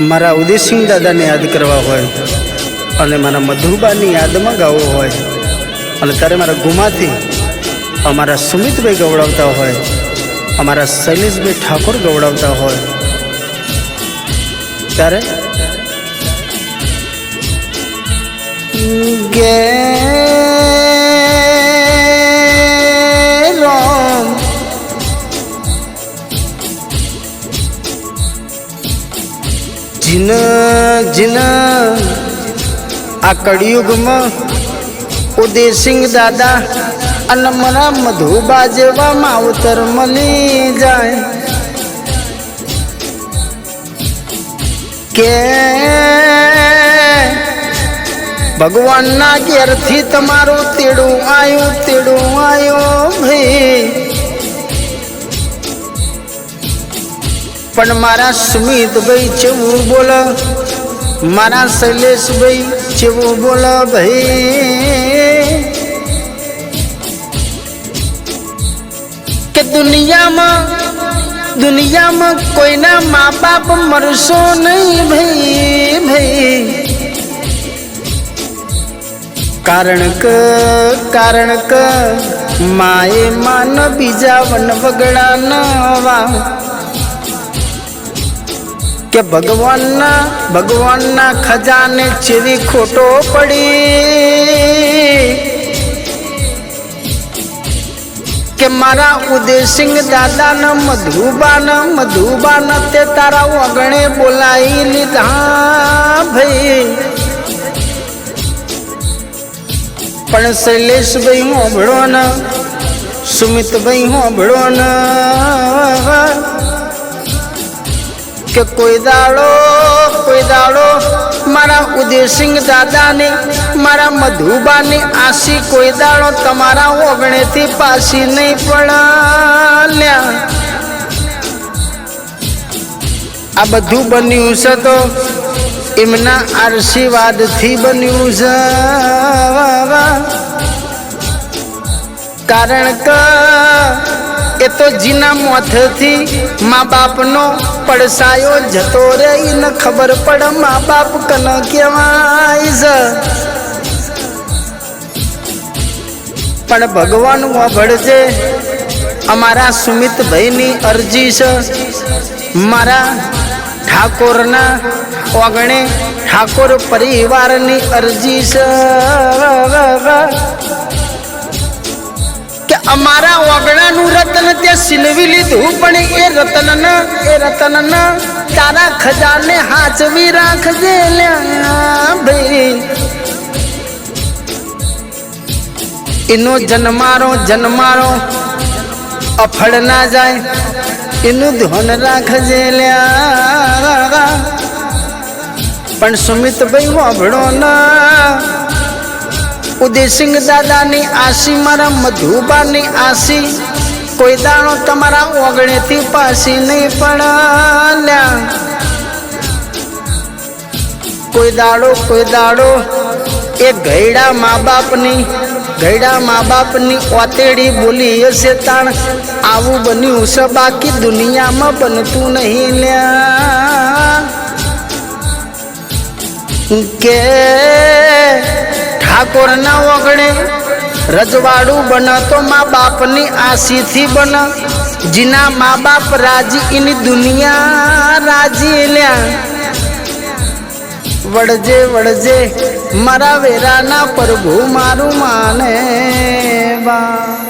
મારા ઉદયસિંહ દાદાને યાદ કરવા હોય અને મારા મધુબાની યાદમાં ગાવો હોય અને ત્યારે મારા ગુમાથી અમારા સુમિતભાઈ ગવડાવતા હોય, અમારા શૈલેષભાઈ ઠાકોર ગવડાવતા હોય ત્યારે જીન જીન આ કળિયુગમાં ઉદયસિંહ દાદા અને મારા મધુબા જેવા માવતર મળી જાય કે ભગવાનના ઘેરથી તમારું તેડું આવ્યો ભાઈ, પણ મારા સુમિતભાઈ ચેવું બોલ, મારા શૈલેષભાઈ ચેવું બોલ ભાઈ કે દુનિયામાં કોઈના મા બાપ મરશો નહીં ભાઈ, કારણ કે માએ માન બીજા વન વગડા ન વા કે ભગવાનના ખજાને ચેવી ખોટો પડી કે મારા ઉદયસિંહ દાદાના મધુબાના તે તારા વગણે બોલાવી લીધા ભાઈ, પણ શૈલેષભાઈ હોંભળો ને, સુમિતભાઈ હોંભળો ને કે કોઈ દાડો મારા ઉદયસિંહ દાદાની મારા મધુબાની આશી કોઈ દાડો તમારા ઓગણેથી પાછી નહીં પડ્યા. આ બધું બન્યું છે તો એમના આશીર્વાદથી બન્યું છે, કારણ કે એ તો જીના મોથથી મા બાપનો પડસાયો જતો રે ને ખબર પડે મા બાપ કને કહેવાય છે, પણ ભગવાન વાભળજે અમારા સુમિતભાઈની અરજી છે, મારા ઠાકોરના ઓગણે ઠાકોર પરિવારની અરજી છે કે અમારા ઓગણાનું રતન ત્યાં સિલવી લીધું, પણ એ રતન તારા ખજાને હાચવી રાખજે ભાઈ. એનો જન્મારો અફળ ના જાય એનું ધ્યાન રાખજે પણ સુમિતભાઈ વાભળો ના, ઉદયસિંહ દાદાની આશી મારા મધુબાની આશી કોઈ દાણો તમારા ઓગણેથી પાછી નહીં પડ્યા. કોઈ દાડો એ ગયડા મા બાપની ઓતેડી બોલી હશે તાણ આવું બન્યું છે, બાકી દુનિયામાં બનતું નહીં લ્યા કે ઠાકોરના ઓગણે રજવાડું બન તો મા બાપની આશીથી બન, જીના મા બાપ રાજી એની દુનિયા રાજી લ્યા. વળજે મારા વેરાના પ્રભુ મારું માને બા.